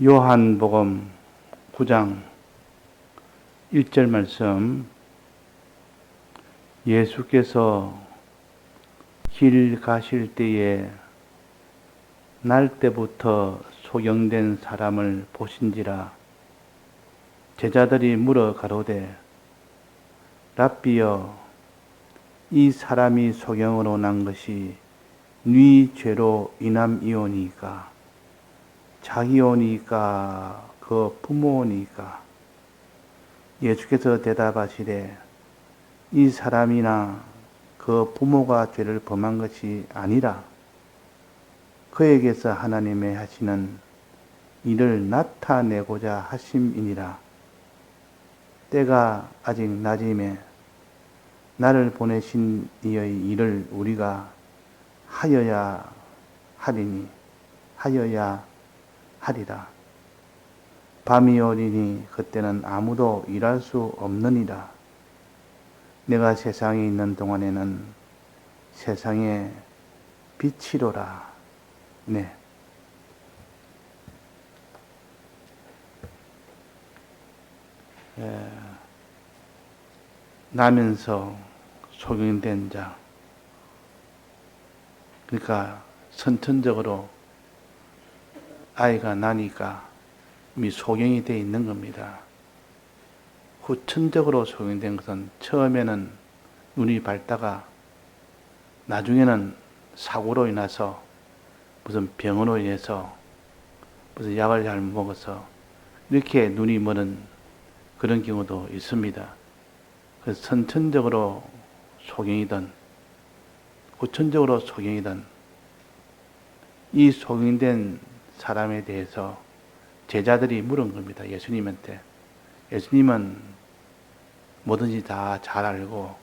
요한복음 9장 1절 말씀, 예수께서 길 가실 때에 날 때부터 소경된 사람을 보신지라. 제자들이 물어 가로되, 랍비여, 이 사람이 소경으로 난 것이 네 죄로 인함이오니까, 자기오니까 그 부모오니까. 예수께서 대답하시되, 이 사람이나 그 부모가 죄를 범한 것이 아니라 그에게서 하나님의 하시는 일을 나타내고자 하심이니라. 때가 아직 낮임에 나를 보내신 이의 일을 우리가 하여야 하리라. 밤이 오리니 그때는 아무도 일할 수 없느니라. 내가 세상에 있는 동안에는 세상의 빛이로라. 네. 나면서 소경된 자. 그러니까 선천적으로 아이가 나니까 이미 소경이 되어 있는 겁니다. 후천적으로 소경된 것은 처음에는 눈이 밝다가 나중에는 사고로 인해서 무슨 병으로 인해서 무슨 약을 잘못 먹어서 이렇게 눈이 머는 그런 경우도 있습니다. 그래서 선천적으로 소경이든 후천적으로 소경이든 이 소경된 사람에 대해서 제자들이 물은 겁니다. 예수님한테. 예수님은 뭐든지 다 잘 알고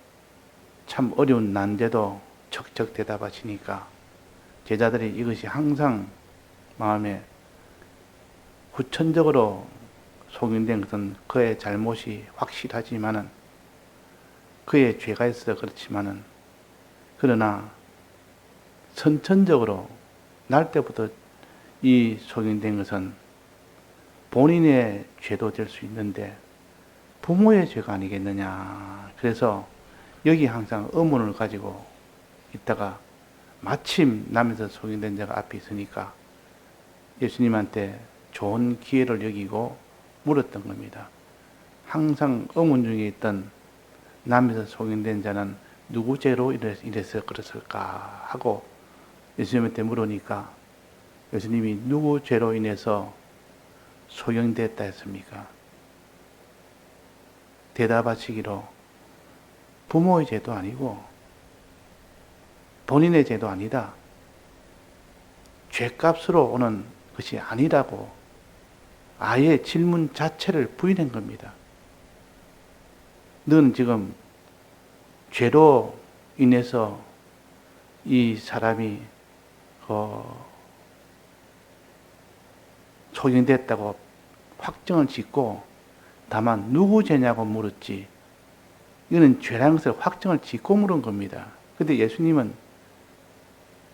참 어려운 난제도 척척 대답하시니까 제자들이 이것이 항상 마음에 후천적으로 소경된 것은 그의 잘못이 확실하지만은 그의 죄가 있어서 그렇지만은 그러나 선천적으로 날 때부터 이 소경된 것은 본인의 죄도 될 수 있는데 부모의 죄가 아니겠느냐. 그래서 여기 항상 의문을 가지고 있다가 마침 남에서 소경된 자가 앞에 있으니까 예수님한테 좋은 기회를 여기고 물었던 겁니다. 항상 의문 중에 있던 남에서 소경된 자는 누구 죄로 이래서 그랬을까 하고 예수님한테 물으니까 예수님이 누구 죄로 인해서 소경됐다 했습니까? 대답하시기로 부모의 죄도 아니고 본인의 죄도 아니다. 죄값으로 오는 것이 아니라고 아예 질문 자체를 부인한 겁니다. 너는 지금 죄로 인해서 이 사람이 소경됐다고 확정을 짓고 다만 누구 죄냐고 물었지, 이거는 죄라는 것을 확정을 짓고 물은 겁니다. 근데 예수님은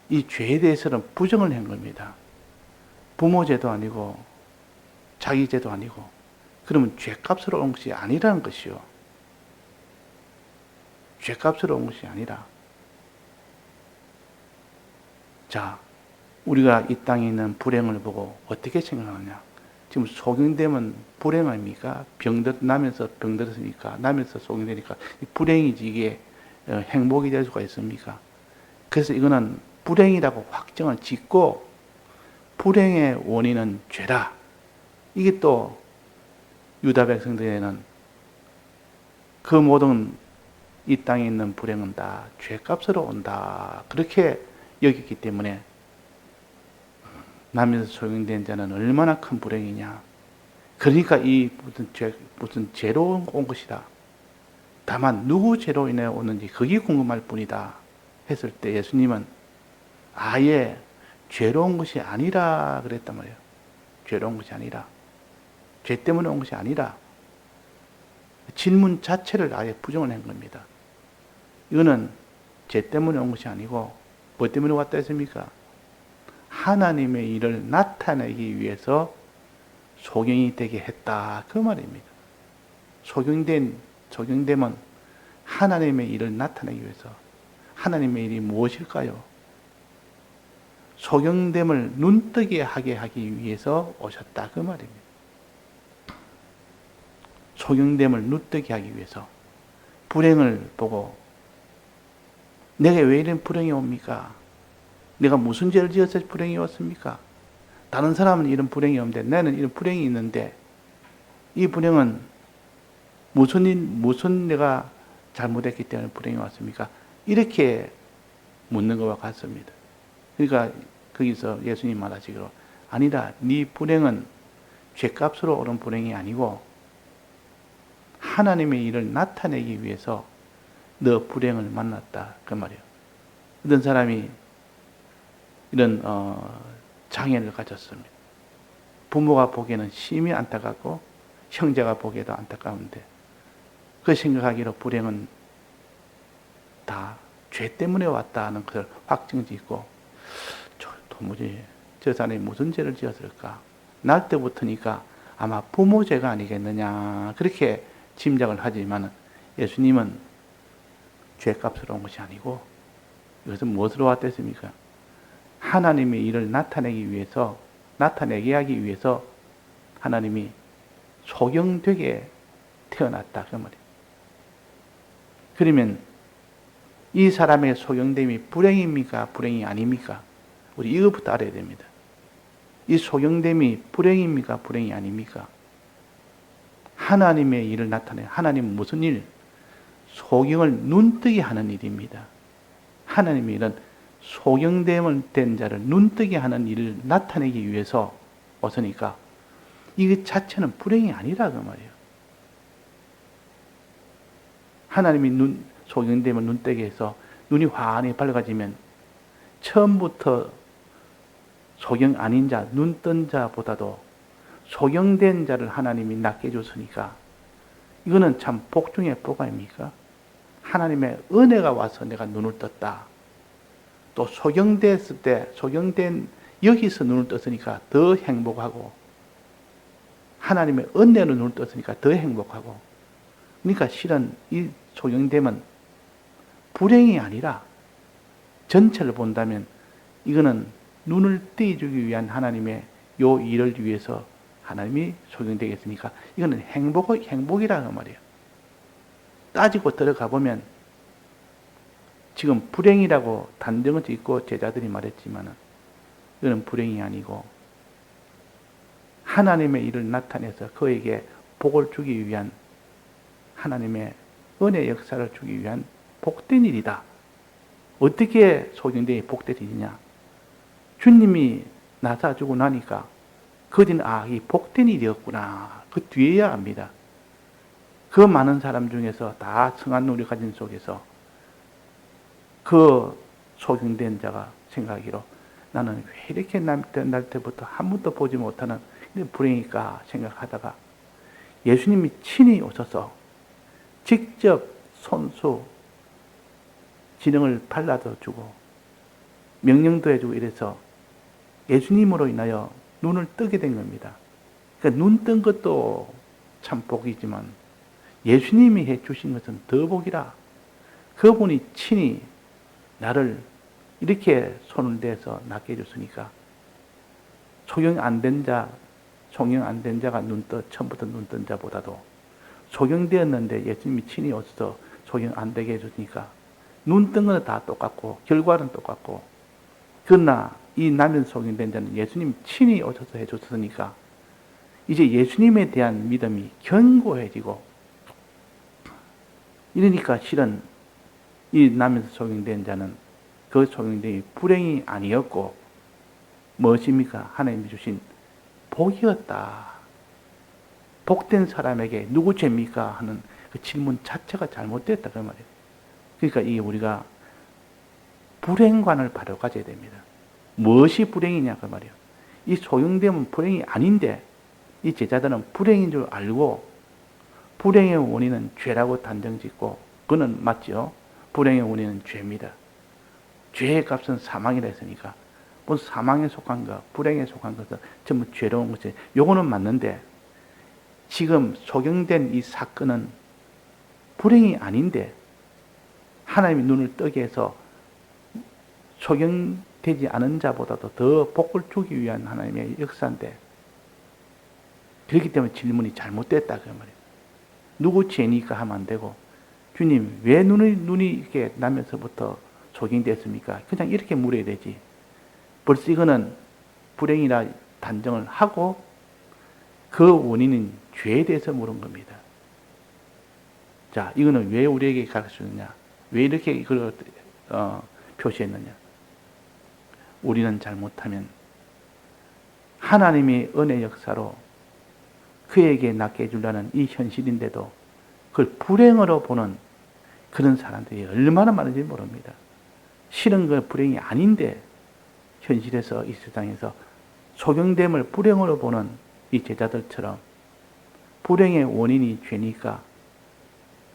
이 죄에 대해서는 부정을 한 겁니다. 부모 죄도 아니고 자기 죄도 아니고 그러면 죄값으로 온 것이 아니라는 것이요. 죄값으로 온 것이 아니라. 자, 우리가 이 땅에 있는 불행을 보고 어떻게 생각하느냐? 지금 소경되면 불행 아닙니까? 나면서 병들었으니까, 나면서 소경되니까 불행이지 이게 행복이 될 수가 있습니까? 그래서 이거는 불행이라고 확정을 짓고 불행의 원인은 죄다. 이게 또 유다 백성들에게는 그 모든 이 땅에 있는 불행은 다 죄값으로 온다. 그렇게 여겼기 때문에 남에서 소경된 자는 얼마나 큰 불행이냐. 그러니까 이 무슨 죄로 온 것이다. 다만 누구 죄로 인해 오는지 그게 궁금할 뿐이다. 했을 때 예수님은 아예 죄로 온 것이 아니라 그랬단 말이에요. 죄로 온 것이 아니라. 죄 때문에 온 것이 아니라. 질문 자체를 아예 부정을 한 겁니다. 이거는 죄 때문에 온 것이 아니고 뭐 때문에 왔다 했습니까? 하나님의 일을 나타내기 위해서 소경이 되게 했다. 그 말입니다. 소경됨은 하나님의 일을 나타내기 위해서. 하나님의 일이 무엇일까요? 소경됨을 눈뜨게 하게 하기 위해서 오셨다. 그 말입니다. 소경됨을 눈뜨게 하기 위해서. 불행을 보고 내가 왜 이런 불행이 옵니까? 내가 무슨 죄를 지어서 불행이 왔습니까? 다른 사람은 이런 불행이 없는데 나는 이런 불행이 있는데 이 불행은 무슨 내가 잘못했기 때문에 불행이 왔습니까? 이렇게 묻는 것과 같습니다. 그러니까 거기서 예수님 말하시기로 아니다. 네 불행은 죄값으로 오른 불행이 아니고 하나님의 일을 나타내기 위해서 너 불행을 만났다. 그 말이에요. 어떤 사람이 이런 장애를 가졌습니다. 부모가 보기에는 심히 안타깝고 형제가 보기에도 안타까운데 그 생각하기로 불행은 다 죄 때문에 왔다는 것을 확증짓고 도무지 저 사람이 무슨 죄를 지었을까? 날 때부터니까 아마 부모 죄가 아니겠느냐 그렇게 짐작을 하지만 예수님은 죄값으로 온 것이 아니고 이것은 무엇으로 왔댔습니까? 하나님의 일을 나타내게 하기 위해서 하나님이 소경되게 태어났다 그 말이에요. 그러면 이 사람의 소경됨이 불행입니까? 불행이 아닙니까? 우리 이것부터 알아야 됩니다. 이 소경됨이 불행입니까? 불행이 아닙니까? 하나님의 일을 나타내. 하나님은 무슨 일? 소경을 눈뜨게 하는 일입니다. 하나님의 일은 소경된 자를 눈뜨게 하는 일을 나타내기 위해서 왔으니까 이것 자체는 불행이 아니라 그 말이에요. 하나님이 소경됨을 눈뜨게 해서 눈이 환히 밝아지면 처음부터 소경 아닌 자, 눈 뜬 자보다도 소경된 자를 하나님이 낫게 해줬으니까 이거는 참 복 중에 복 아닙니까? 하나님의 은혜가 와서 내가 눈을 떴다. 또 소경됐을 때, 여기서 눈을 떴으니까 더 행복하고 하나님의 은혜로 눈을 떴으니까 더 행복하고 그러니까 실은 이 소경됨은 불행이 아니라 전체를 본다면 이거는 눈을 띄워주기 위한 하나님의 요 일을 위해서 하나님이 소경되겠으니까 이거는 행복이라는 말이에요. 따지고 들어가 보면 지금 불행이라고 단정을 짓고 제자들이 말했지만 이거는 불행이 아니고 하나님의 일을 나타내서 그에게 복을 주기 위한 하나님의 은혜 역사를 주기 위한 복된 일이다. 어떻게 소경되이 복된 일이냐? 주님이 나사주고 나니까 그들은 이 복된 일이었구나. 그 뒤에야 압니다. 그 많은 사람 중에서 다 성한 누리 가진 속에서 그 소경된 자가 생각하기로 나는 왜 이렇게 날 때부터 한 번도 보지 못하는 불행일까 생각하다가 예수님이 친히 오셔서 직접 손수 지능을 발라도 주고 명령도 해주고 이래서 예수님으로 인하여 눈을 뜨게 된 겁니다. 그러니까 눈 뜬 것도 참 복이지만 예수님이 해주신 것은 더 복이라. 그분이 친히 나를 이렇게 손을 대서 낫게 해줬으니까 소경 안 된 자가 처음부터 눈 뜬 자보다도 소경되었는데 예수님이 친히 오셔서 소경 안 되게 해줬으니까 눈 뜬 건 다 똑같고 결과는 똑같고 그러나 이 남은 소경된 자는 예수님 친히 오셔서 해줬으니까 이제 예수님에 대한 믿음이 견고해지고 이러니까 실은 이 남에서 소경된 자는 그 소경됨이 불행이 아니었고 무엇입니까? 하나님이 주신 복이었다. 복된 사람에게 누구 죄입니까? 하는 그 질문 자체가 잘못됐다. 그 말이에요. 그러니까 이게 우리가 불행관을 바로 가져야 됩니다. 무엇이 불행이냐? 그 말이에요. 이 소경됨은 불행이 아닌데 이 제자들은 불행인 줄 알고 불행의 원인은 죄라고 단정짓고 그는 맞죠? 불행의 원인은 죄입니다. 죄의 값은 사망이라 했으니까 본 사망에 속한 것, 불행에 속한 것은 전부 죄로운 것이. 요거는 맞는데 지금 소경된 이 사건은 불행이 아닌데 하나님이 눈을 뜨게 해서 소경되지 않은 자보다도 더 복을 주기 위한 하나님의 역사인데, 그렇기 때문에 질문이 잘못됐다 그 말이에요. 누구 죄니까 하면 안 되고, 주님 왜 눈이 이렇게 나면서부터 소경됐습니까? 그냥 이렇게 물어야 되지. 벌써 이거는 불행이라 단정을 하고 그 원인은 죄에 대해서 물은 겁니다. 자, 이거는 왜 우리에게 가르쳐주느냐? 왜 이렇게 이걸 표시했느냐? 우리는 잘못하면 하나님의 은혜 역사로 그에게 낫게 해주려는 이 현실인데도 그걸 불행으로 보는 그런 사람들이 얼마나 많은지 모릅니다. 실은 그 불행이 아닌데 현실에서 이 세상에서 소경됨을 불행으로 보는 이 제자들처럼 불행의 원인이 죄니까,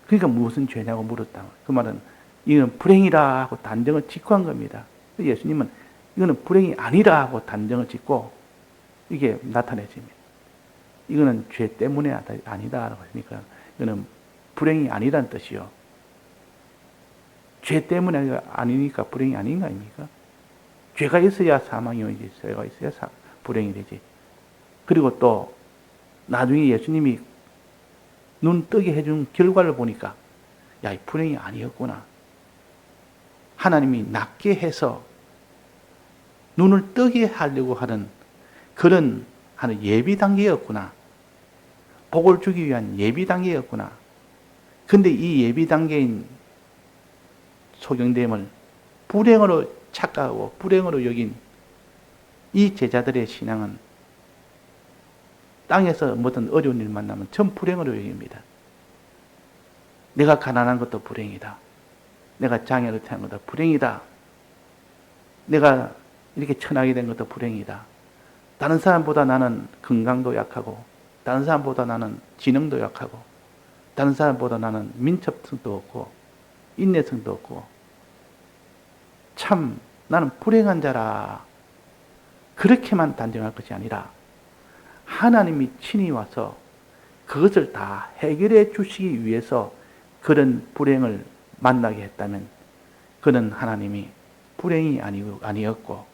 그러니까 무슨 죄냐고 물었다. 그 말은 이건 불행이라 하고 단정을 짓고 한 겁니다. 예수님은 이거는 불행이 아니라 하고 단정을 짓고 이게 나타내집니다. 이거는 죄 때문에 아니다라고 하니까 이거는 불행이 아니라는 뜻이요. 죄 때문에 아니니까 불행이 아닌 거 아닙니까? 죄가 있어야 사망이 오지, 죄가 있어야 불행이 되지. 그리고 또 나중에 예수님이 눈 뜨게 해준 결과를 보니까 야, 이 불행이 아니었구나. 하나님이 낫게 해서 눈을 뜨게 하려고 하는 그런 하는 예비 단계였구나. 복을 주기 위한 예비 단계였구나. 근데 이 예비 단계인 소경됨을 불행으로 착각하고 불행으로 여긴 이 제자들의 신앙은 땅에서 뭐든 어려운 일 만나면 전 불행으로 여깁니다. 내가 가난한 것도 불행이다. 내가 장애를 태어난 것도 불행이다. 내가 이렇게 천하게 된 것도 불행이다. 다른 사람보다 나는 건강도 약하고, 다른 사람보다 나는 지능도 약하고, 다른 사람보다 나는 민첩성도 없고, 인내성도 없고, 참 나는 불행한 자라. 그렇게만 단정할 것이 아니라 하나님이 친히 와서 그것을 다 해결해 주시기 위해서 그런 불행을 만나게 했다면 그는 하나님이 불행이 아니었고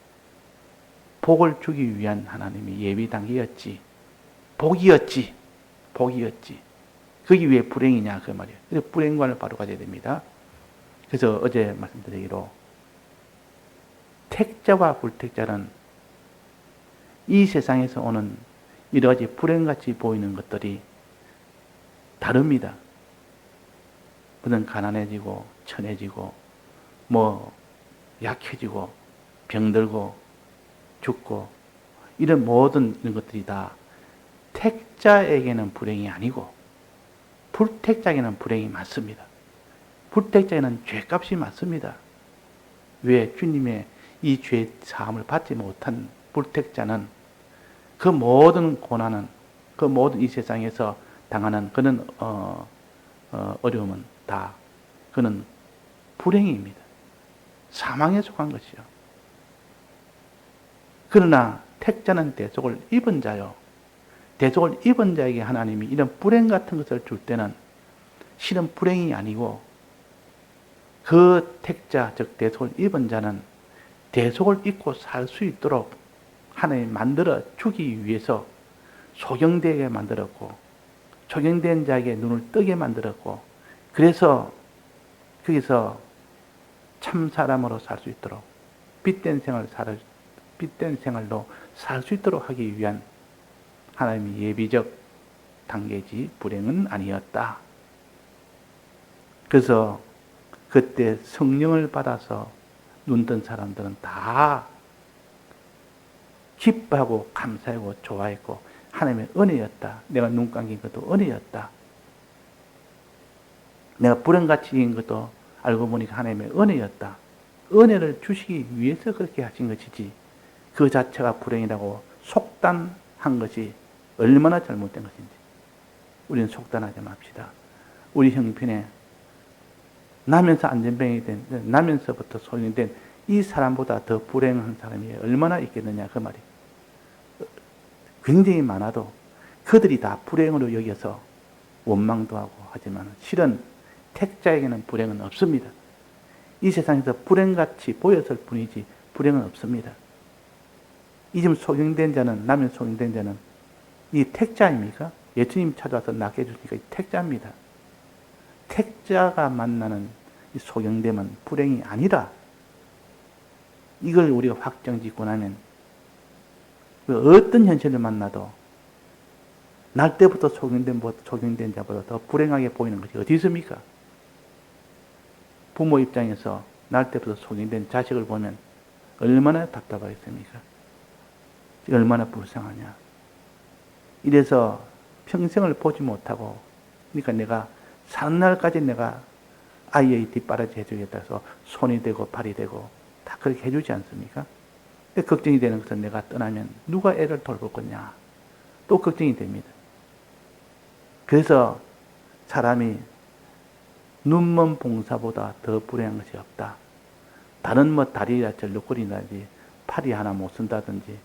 복을 주기 위한 하나님의 예비 단계였지. 복이었지. 그게 왜 불행이냐 그 말이에요. 그래서 불행관을 바로 가져야 됩니다. 그래서 어제 말씀드리기로 택자와 불택자는 이 세상에서 오는 여러 가지 불행같이 보이는 것들이 다릅니다. 무슨 가난해지고 천해지고 약해지고 병들고 죽고 이런 모든 이런 것들이 다 택자에게는 불행이 아니고 불택자에게는 불행이 많습니다. 불택자에게는 죄값이 많습니다. 왜? 주님의 이 죄 사함을 받지 못한 불택자는 그 모든 고난은, 그 모든 이 세상에서 당하는 그런 어려움은 다 그는 불행입니다. 사망에 속한 것이요. 그러나 택자는 대속을 입은 자요. 대속을 입은 자에게 하나님이 이런 불행 같은 것을 줄 때는 실은 불행이 아니고 그 택자, 즉 대속을 입은 자는 대속을 입고 살 수 있도록 하나님이 만들어 주기 위해서 소경되게 만들었고 소경된 자에게 눈을 뜨게 만들었고 그래서 거기서 참 사람으로 살 수 있도록 빛된 생활로 살 수 있도록 하기 위한 하나님의 예비적 단계지 불행은 아니었다. 그래서 그때 성령을 받아서 눈뜬 사람들은 다 기뻐하고 감사하고 좋아했고 하나님의 은혜였다. 내가 눈 감긴 것도 은혜였다. 내가 불행같이 인 것도 알고 보니까 하나님의 은혜였다. 은혜를 주시기 위해서 그렇게 하신 것이지 그 자체가 불행이라고 속단한 것이 얼마나 잘못된 것인지 우리는 속단하지 맙시다. 우리 형편에 나면서 안전병이 된, 나면서부터 소용이 된 이 사람보다 더 불행한 사람이 얼마나 있겠느냐 그 말이. 굉장히 많아도 그들이 다 불행으로 여겨서 원망도 하고 하지만 실은 택자에게는 불행은 없습니다. 이 세상에서 불행같이 보였을 뿐이지 불행은 없습니다. 이 점 소경된 자는, 남의 소경된 자는 이 택자입니까? 예수님 찾아와서 낫게 해주시니까 이 택자입니다. 택자가 만나는 이 소경됨은 불행이 아니라, 이걸 우리가 확정짓고 나면 어떤 현실을 만나도 날 때부터 소경된 자보다 더 불행하게 보이는 것이 어디 있습니까? 부모 입장에서 날 때부터 소경된 자식을 보면 얼마나 답답하겠습니까? 얼마나 불쌍하냐. 이래서 평생을 보지 못하고, 그러니까 내가 사는 날까지 내가 아이의 뒷바라지 해주겠다 해서 손이 되고 발이 되고 다 그렇게 해주지 않습니까? 걱정이 되는 것은 내가 떠나면 누가 애를 돌볼 거냐. 또 걱정이 됩니다. 그래서 사람이 눈먼 봉사보다 더 불행한 것이 없다. 다른 다리나 절룩거리든지 팔이 하나 못 쓴다든지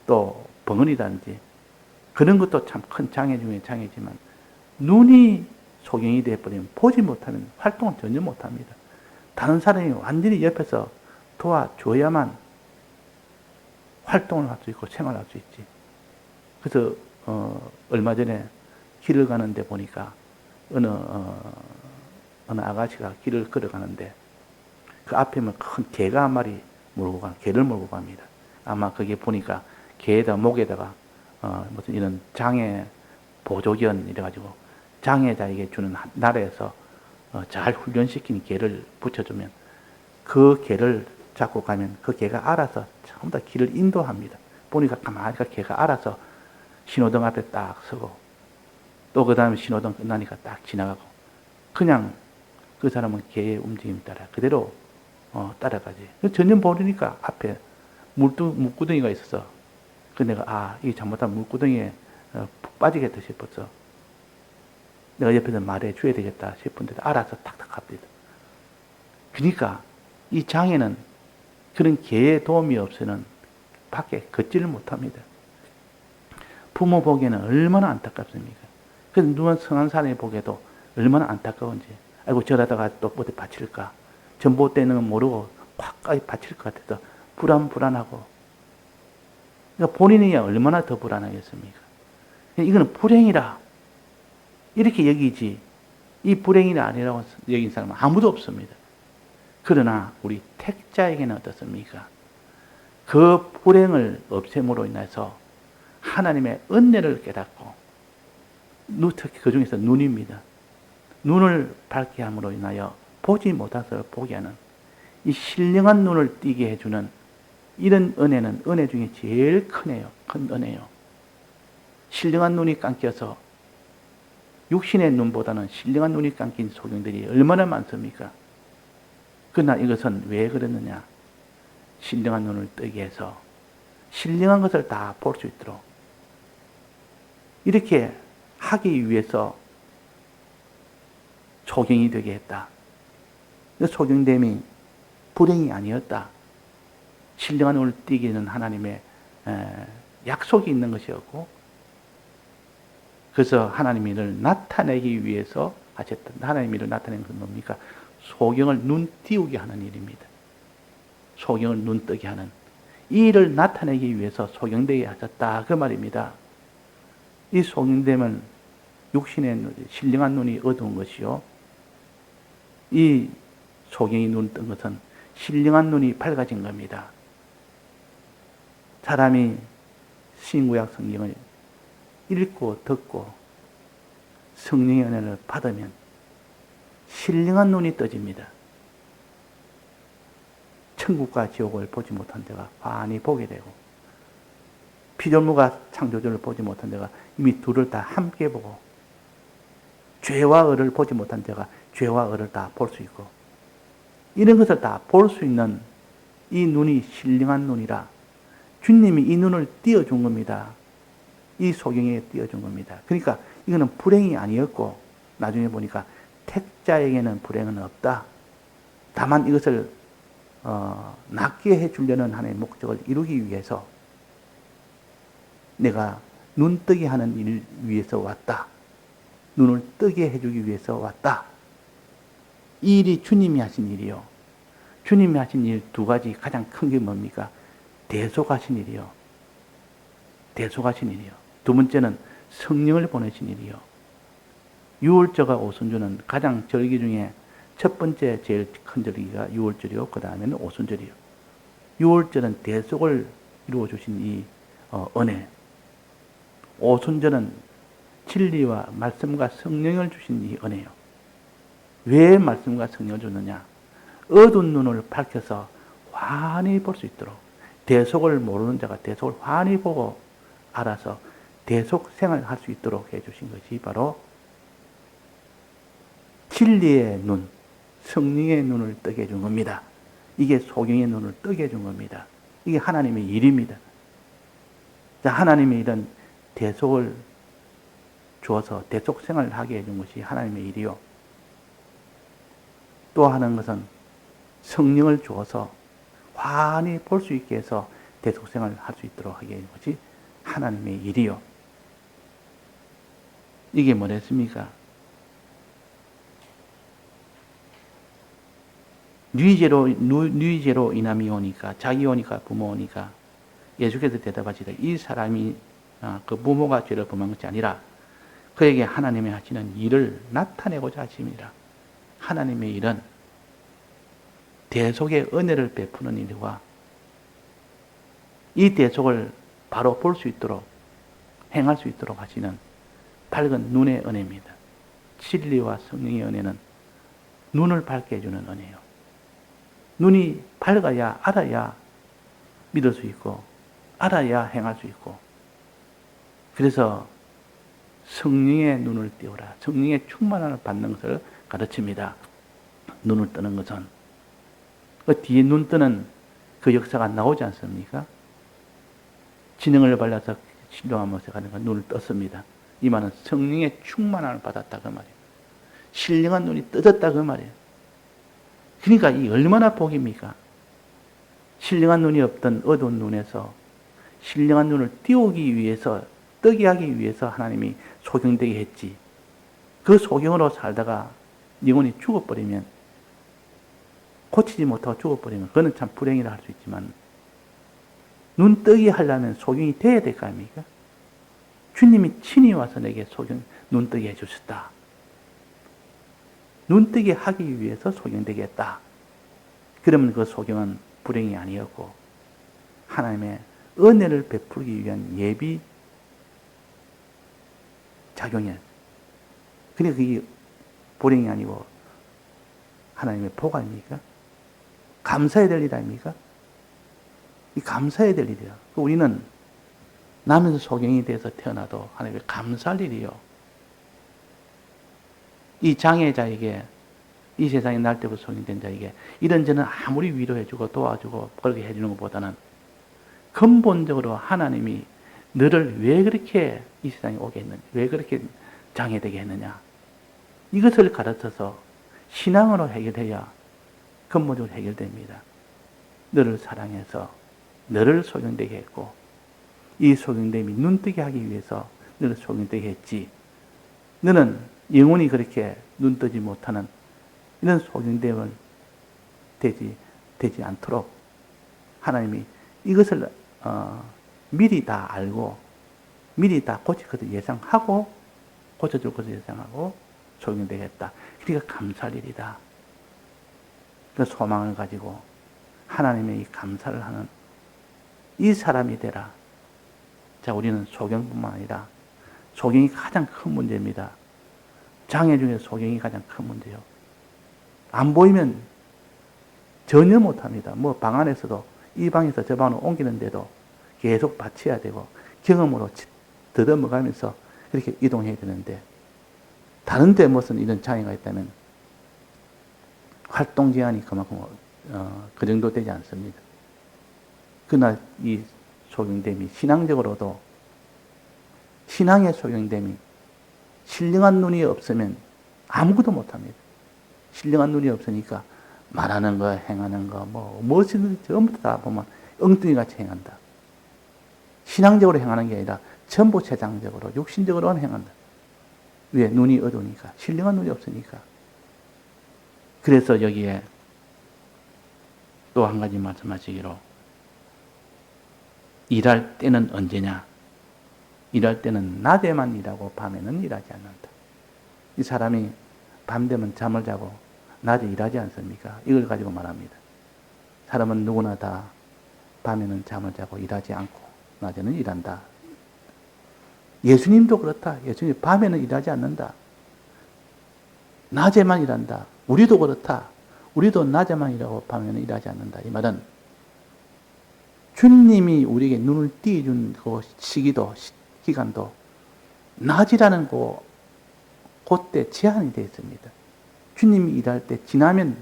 또 벙어리든지 그런 것도 참 큰 장애 중에 장애지만 눈이 소경이 되어버리면 보지 못하면 활동을 전혀 못합니다. 다른 사람이 완전히 옆에서 도와줘야만 활동을 할 수 있고 생활할 수 있지. 그래서 얼마 전에 길을 가는데 보니까 어느 아가씨가 길을 걸어가는데 그 앞에 큰 개가 한 마리 개를 몰고 갑니다. 아마 그게 보니까 개에다 목에다가 무슨 이런 장애 보조견 이래가지고 장애자에게 주는 나라에서 잘 훈련시킨 개를 붙여주면 그 개를 잡고 가면 그 개가 알아서 전부 다 길을 인도합니다. 보니까 가만히 개가 알아서 신호등 앞에 딱 서고 또 그 다음에 신호등 끝나니까 딱 지나가고 그냥 그 사람은 개의 움직임 따라 그대로 따라가지. 전혀 모르니까 앞에 물구덩이가 있어서 그 내가 이게 잘못하면 물구덩이에 푹 빠지겠다 싶었어. 내가 옆에서 말해 줘야 되겠다 싶은데 알아서 탁탁 갑니다. 그러니까 이 장애는 그런 개의 도움이 없이는 밖에 걷지를 못합니다. 부모 보기에는 얼마나 안타깝습니까? 그래서 누군 성한 사람이 보기에도 얼마나 안타까운지. 아이고 저러다가 또 어디 다칠까? 전봇대는 건 모르고 확까지 다칠 것 같아서 불안하고. 그러니까 본인이 얼마나 더 불안하겠습니까? 이거는 불행이라 이렇게 여기지 이 불행이 아니라고 여긴 사람은 아무도 없습니다. 그러나 우리 택자에게는 어떻습니까? 그 불행을 없앰으로 인해서 하나님의 은혜를 깨닫고 특히 그 중에서 눈입니다. 눈을 밝게 함으로 인하여 보지 못한 것을 보게 하는 이 신령한 눈을 띄게 해주는 이런 은혜는 은혜 중에 제일 큰 은혜요. 신령한 눈이 감겨서 육신의 눈보다는 신령한 눈이 감긴 소경들이 얼마나 많습니까? 그러나 이것은 왜 그러느냐? 신령한 눈을 뜨게 해서 신령한 것을 다 볼 수 있도록 이렇게 하기 위해서 소경이 되게 했다. 소경됨이 불행이 아니었다. 신령한 눈을 띄게 하는 하나님의 약속이 있는 것이었고 그래서 하나님의 일을 나타내기 위해서 하셨다. 하나님의 일을 나타내는 것은 뭡니까? 소경을 눈 띄우게 하는 일입니다. 소경을 눈 뜨게 하는 이 일을 나타내기 위해서 소경되게 하셨다. 그 말입니다. 이 소경됨은 육신의 신령한 눈이 어두운 것이요. 이 소경이 눈 뜬 것은 신령한 눈이 밝아진 겁니다. 사람이 신구약 성경을 읽고 듣고 성령의 은혜를 받으면 신령한 눈이 떠집니다. 천국과 지옥을 보지 못한 데가 환히 보게 되고 피조물과 창조주를 보지 못한 데가 이미 둘을 다 함께 보고 죄와 의를 보지 못한 데가 죄와 의를 다 볼 수 있고 이런 것을 다 볼 수 있는 이 눈이 신령한 눈이라 주님이 이 눈을 띄워준 겁니다. 이 소경에게 띄워준 겁니다. 그러니까 이거는 불행이 아니었고 나중에 보니까 택자에게는 불행은 없다. 다만 이것을 낫게 해주려는 하나님의 목적을 이루기 위해서 내가 눈 뜨게 하는 일 위해서 왔다. 눈을 뜨게 해주기 위해서 왔다. 이 일이 주님이 하신 일이요. 주님이 하신 일 두 가지 가장 큰 게 뭡니까? 대속하신 일이요. 대속하신 일이요. 두 번째는 성령을 보내신 일이요. 유월절과 오순절은 가장 절기 중에 첫 번째 제일 큰 절기가 유월절이요. 그 다음에는 오순절이요. 유월절은 대속을 이루어 주신 이 은혜. 오순절은 진리와 말씀과 성령을 주신 이 은혜요. 왜 말씀과 성령을 주느냐? 어두운 눈을 밝혀서 환히 볼 수 있도록, 대속을 모르는 자가 대속을 환히 보고 알아서 대속 생활을 할 수 있도록 해주신 것이 바로 진리의 눈, 성령의 눈을 뜨게 해준 겁니다. 이게 소경의 눈을 뜨게 해준 겁니다. 이게 하나님의 일입니다. 자, 하나님의 일은 대속을 주어서 대속 생활을 하게 해준 것이 하나님의 일이요. 또 하는 것은 성령을 주어서 환히 볼 수 있게 해서 대속 생활을 할 수 있도록 하게 해준 것이 하나님의 일이요. 이게 뭐랬습니까? 누이제로 이남이 오니까, 자기 오니까, 부모 오니까, 예수께서 대답하시되 이 사람이 그 부모가 죄를 범한 것이 아니라 그에게 하나님이 하시는 일을 나타내고자 하심이라. 하나님의 일은 대속의 은혜를 베푸는 일과 이 대속을 바로 볼 수 있도록 행할 수 있도록 하시는 밝은 눈의 은혜입니다. 진리와 성령의 은혜는 눈을 밝게 해주는 은혜예요. 눈이 밝아야 알아야 믿을 수 있고 알아야 행할 수 있고, 그래서 성령의 눈을 띄우라. 성령의 충만함을 받는 것을 가르칩니다. 눈을 뜨는 것은 그 뒤에 눈 뜨는 그 역사가 나오지 않습니까? 지능을 발라서 신령하면서 가는 건 눈을 떴습니다. 이 말은 성령의 충만함을 받았다 그 말이에요. 신령한 눈이 떠졌다 그 말이에요. 그러니까 이 얼마나 복입니까? 신령한 눈이 없던 어두운 눈에서 신령한 눈을 띄우기 위해서, 뜨게 하기 위해서 하나님이 소경되게 했지. 그 소경으로 살다가 영혼이 죽어버리면, 고치지 못하고 죽어버리면 그거는 참 불행이라 할 수 있지만, 눈 뜨게 하려면 소경이 돼야 될 거 아닙니까? 주님이 친히 와서 내게 눈 뜨게 해주셨다. 눈 뜨게 하기 위해서 소경되게 했다. 그러면 그 소경은 불행이 아니었고 하나님의 은혜를 베풀기 위한 예비 작용이었어요. 그러니까 그게 불행이 아니고 하나님의 복 아닙니까? 감사해야 될 일 아닙니까? 이 감사해야 될 일이야. 우리는 나면서 소경이 돼서 태어나도 하나님께 감사할 일이요. 이 장애자에게, 이 세상에 날 때부터 소경된 자에게 이런저런 아무리 위로해주고 도와주고 그렇게 해주는 것보다는 근본적으로 하나님이 너를 왜 그렇게 이 세상에 오게 했느냐, 왜 그렇게 장애되게 했느냐, 이것을 가르쳐서 신앙으로 해결해야 근본적으로 해결됩니다. 너를 사랑해서 너를 소경되게 했고, 이 소경됨이 눈뜨게 하기 위해서 너를 소경되게 했지, 너는 영원히 그렇게 눈뜨지 못하는 이런 소경됨을 되지 않도록 하나님이 이것을 미리 다 알고 미리 다 고칠 것을 예상하고 고쳐줄 것을 예상하고 소경되겠다. 그러니까 감사할 일이다. 그 소망을 가지고 하나님의 이 감사를 하는 이 사람이 되라. 자, 우리는 소경뿐만 아니라 소경이 가장 큰 문제입니다. 장애 중에 소경이 가장 큰 문제요. 안 보이면 전혀 못합니다. 뭐 방 안에서도 이 방에서 저 방으로 옮기는데도 계속 받쳐야 되고 경험으로 더듬어가면서 이렇게 이동해야 되는데, 다른 데 무슨 이런 장애가 있다면 활동 제한이 그만큼 그 정도 되지 않습니다. 그러나 이 소경됨이 신앙적으로도, 신앙의 소경됨이 신령한 눈이 없으면 아무것도 못합니다. 신령한 눈이 없으니까 말하는 거, 행하는 거, 무엇이든 전부 다 보면 엉뚱이같이 행한다. 신앙적으로 행하는 게 아니라 전부 세상적으로, 육신적으로는 행한다. 왜? 눈이 어두우니까. 신령한 눈이 없으니까. 그래서 여기에 또 한 가지 말씀하시기로, 일할 때는 언제냐? 일할 때는 낮에만 일하고 밤에는 일하지 않는다. 이 사람이 밤 되면 잠을 자고 낮에 일하지 않습니까? 이걸 가지고 말합니다. 사람은 누구나 다 밤에는 잠을 자고 일하지 않고 낮에는 일한다. 예수님도 그렇다. 예수님 밤에는 일하지 않는다. 낮에만 일한다. 우리도 그렇다. 우리도 낮에만 일하고 밤에는 일하지 않는다. 이 말은 주님이 우리에게 눈을 띄워준 그 시기도, 기간도 낮이라는 그때 제한이 되어 있습니다. 주님이 일할 때 지나면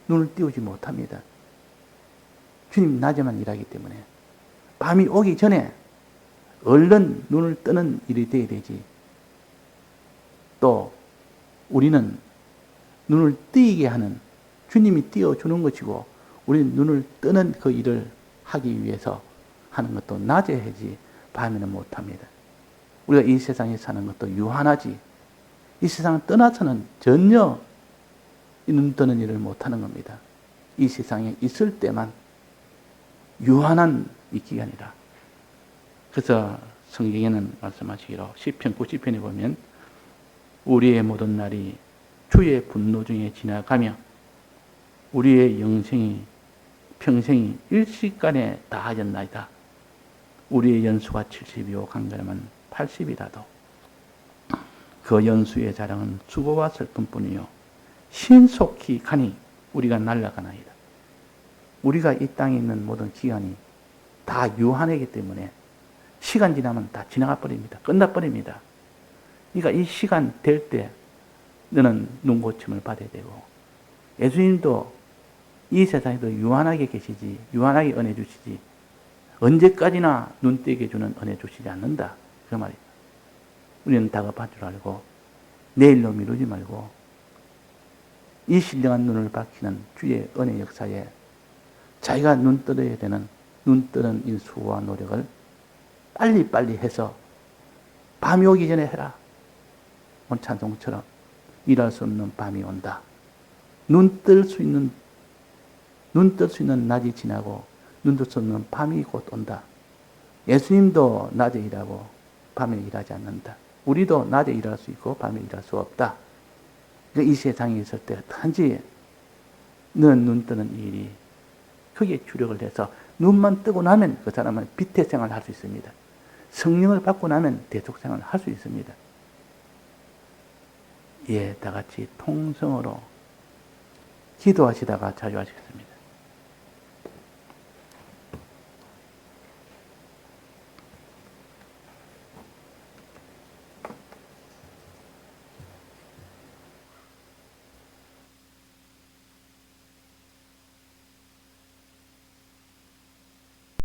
눈을 띄우지 못합니다. 주님이 낮에만 일하기 때문에 밤이 오기 전에 얼른 눈을 뜨는 일이 되어야 되지. 또 우리는 눈을 띄게 하는, 주님이 띄워주는 것이고 우리는 눈을 뜨는 그 일을 하기 위해서 하는 것도 낮에 하지 밤에는 못합니다. 우리가 이 세상에 사는 것도 유한하지, 이 세상을 떠나서는 전혀 눈 뜨는 일을 못하는 겁니다. 이 세상에 있을 때만 유한한 이 기간이라. 그래서 성경에는 말씀하시기로 시편 90편에 보면 우리의 모든 날이 주의 분노 중에 지나가며 우리의 영생이 평생이 일시간에 다하였나이다. 우리의 연수가 70이요 강건함은 80이라도 그 연수의 자랑은 수고와 슬픔뿐이요 신속히 가니 우리가 날아가나이다. 우리가 이 땅에 있는 모든 기간이 다 유한하기 때문에 시간 지나면 다 지나가 버립니다. 끝나 버립니다. 그러니까 이 시간 될 때 너는 눈고침을 받아야 되고, 예수님도 이 세상에도 유한하게 계시지, 유한하게 은혜 주시지 언제까지나 눈 뜨게 해주는 은혜 주시지 않는다. 그 말이에요. 우리는 다급할 줄 알고 내일로 미루지 말고 이 신령한 눈을 밝히는 주의 은혜 역사에 자기가 눈 떠야 되는, 눈 뜨는 이 수고와 노력을 빨리빨리 해서 밤이 오기 전에 해라. 오늘 찬송처럼 일할 수 없는 밤이 온다. 눈 뜰 수 있는 낮이 지나고 눈 뜰 수 없는 밤이 곧 온다. 예수님도 낮에 일하고 밤에 일하지 않는다. 우리도 낮에 일할 수 있고 밤에 일할 수 없다. 이 세상에 있을 때 단지 너는 눈 뜨는 일이 크게 주력을 해서 눈만 뜨고 나면 그 사람은 빛의 생활을 할 수 있습니다. 성령을 받고 나면 대속 생활을 할 수 있습니다. 다 같이 통성으로 기도하시다가 자유하시겠습니다.